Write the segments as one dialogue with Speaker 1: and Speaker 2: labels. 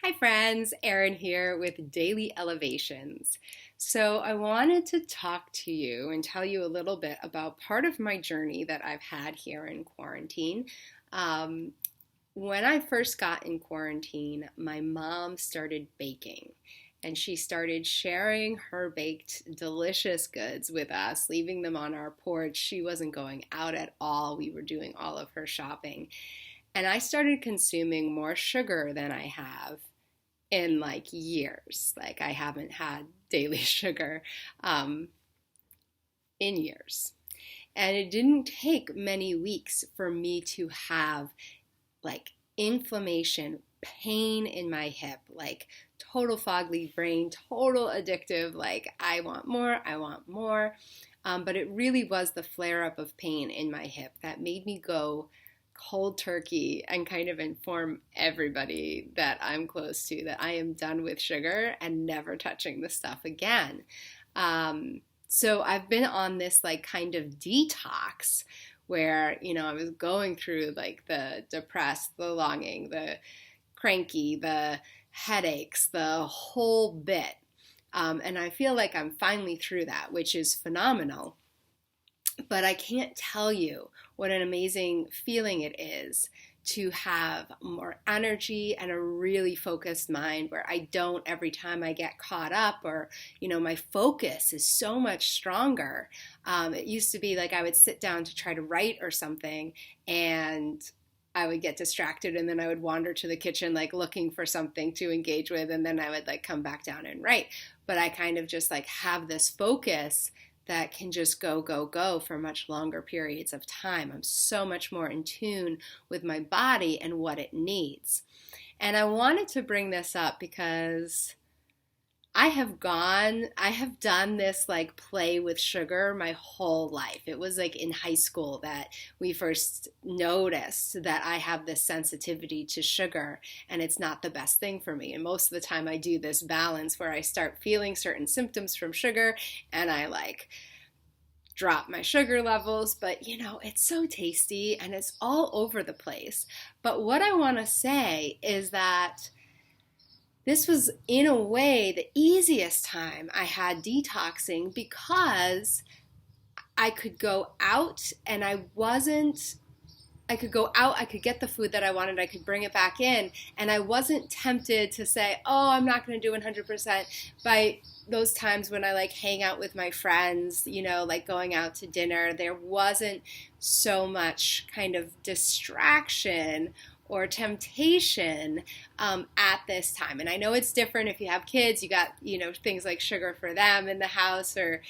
Speaker 1: Hi friends, Erin here with Daily Elevations. So I wanted to talk to you and tell you a little bit about part of my journey that I've had here in quarantine. Um, when I first got in quarantine, my mom started baking and she started sharing her baked delicious goods with us, leaving them on our porch. She wasn't going out at all. We were doing all of her shopping. And I started consuming more sugar than I have in like years. Like I haven't had daily sugar um, in years. And it didn't take many weeks for me to have like inflammation, pain in my hip, like total foggy brain, total addictive, like I want more, I want more. But it really was the flare up of pain in my hip that made me go cold turkey and kind of inform everybody that I'm close to that I am done with sugar and never touching the stuff again. So I've been on this like kind of detox where, I was going through like the depressed, the longing, the cranky, the headaches, the whole bit. And I feel like I'm finally through that, which is phenomenal. But I can't tell you what an amazing feeling it is to have more energy and a really focused mind where I don't every time I get caught up or, my focus is so much stronger. It used to be like I would sit down to try to write or something and I would get distracted and then I would wander to the kitchen like looking for something to engage with and then I would like come back down and write. But I kind of just like have this focus that can just go, go, go for much longer periods of time. I'm so much more in tune with my body and what it needs. And I wanted to bring this up because I have done this like play with sugar my whole life. It was like in high school that we first noticed that I have this sensitivity to sugar and it's not the best thing for me. And most of the time I do this balance where I start feeling certain symptoms from sugar and I like drop my sugar levels, but it's so tasty and it's all over the place. But what I want to say is that this was, in a way, the easiest time I had detoxing because I could go out and I could go out, I could get the food that I wanted, I could bring it back in, and I wasn't tempted to say, oh, I'm not going to do 100% by those times when I like hang out with my friends, like going out to dinner. There wasn't so much kind of distraction or temptation at this time. And I know it's different if you have kids, you got, things like sugar for them in the house or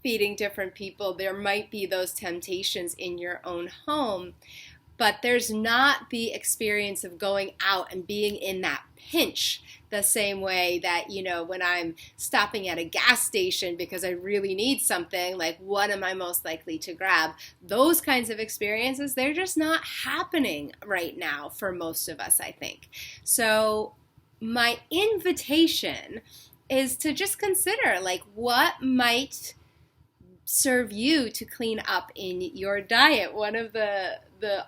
Speaker 1: feeding different people. There might be those temptations in your own home, but there's not the experience of going out and being in that pinch the same way that, when I'm stopping at a gas station because I really need something, like what am I most likely to grab? Those kinds of experiences, they're just not happening right now for most of us, I think. So my invitation is to just consider like what might serve you to clean up in your diet. One of the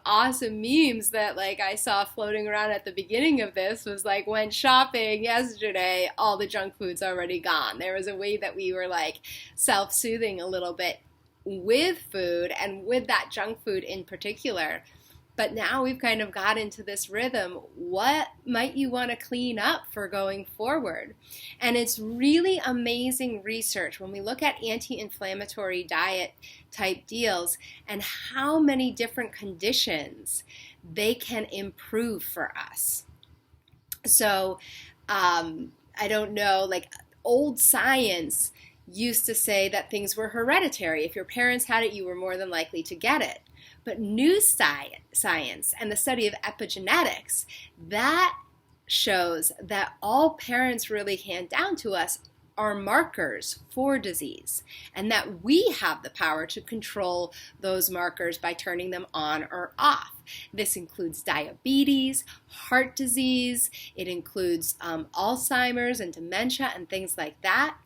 Speaker 1: awesome memes that like I saw floating around at the beginning of this was like, went shopping yesterday, all the junk food's already gone. There was a way that we were like self-soothing a little bit with food and with that junk food in particular. But now we've kind of got into this rhythm. What might you want to clean up for going forward? And it's really amazing research when we look at anti-inflammatory diet type deals and how many different conditions they can improve for us. So I don't know, like old science used to say that things were hereditary. If your parents had it, you were more than likely to get it. But new science and the study of epigenetics, that shows that all parents really hand down to us are markers for disease, and that we have the power to control those markers by turning them on or off. This includes diabetes, heart disease, it includes Alzheimer's and dementia and things like that.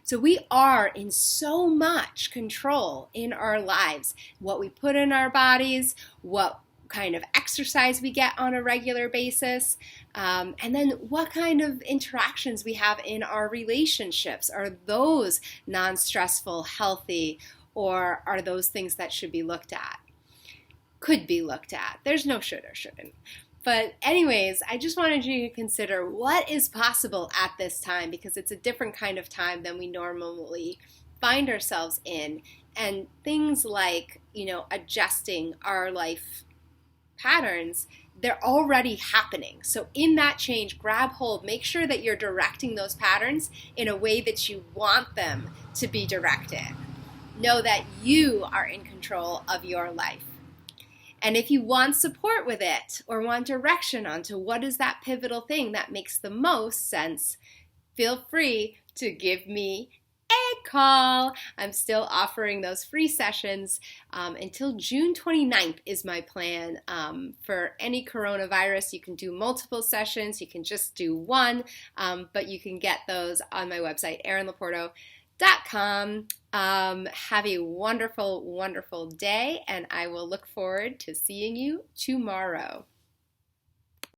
Speaker 1: So we are in so much control in our lives, what we put in our bodies, what kind of exercise we get on a regular basis, and then what kind of interactions we have in our relationships. Are those non-stressful, healthy, or are those things that should be looked at? Could be looked at. There's no should or shouldn't. But anyways, I just wanted you to consider what is possible at this time, because it's a different kind of time than we normally find ourselves in. And things like, adjusting our life patterns, they're already happening. So in that change, grab hold, make sure that you're directing those patterns in a way that you want them to be directed. Know that you are in control of your life. And if you want support with it or want direction onto what is that pivotal thing that makes the most sense, feel free to give me a call. I'm still offering those free sessions until June 29th is my plan. For any coronavirus, you can do multiple sessions. You can just do one, but you can get those on my website, erinlaporto.com. Have a wonderful, wonderful day, and I will look forward to seeing you tomorrow.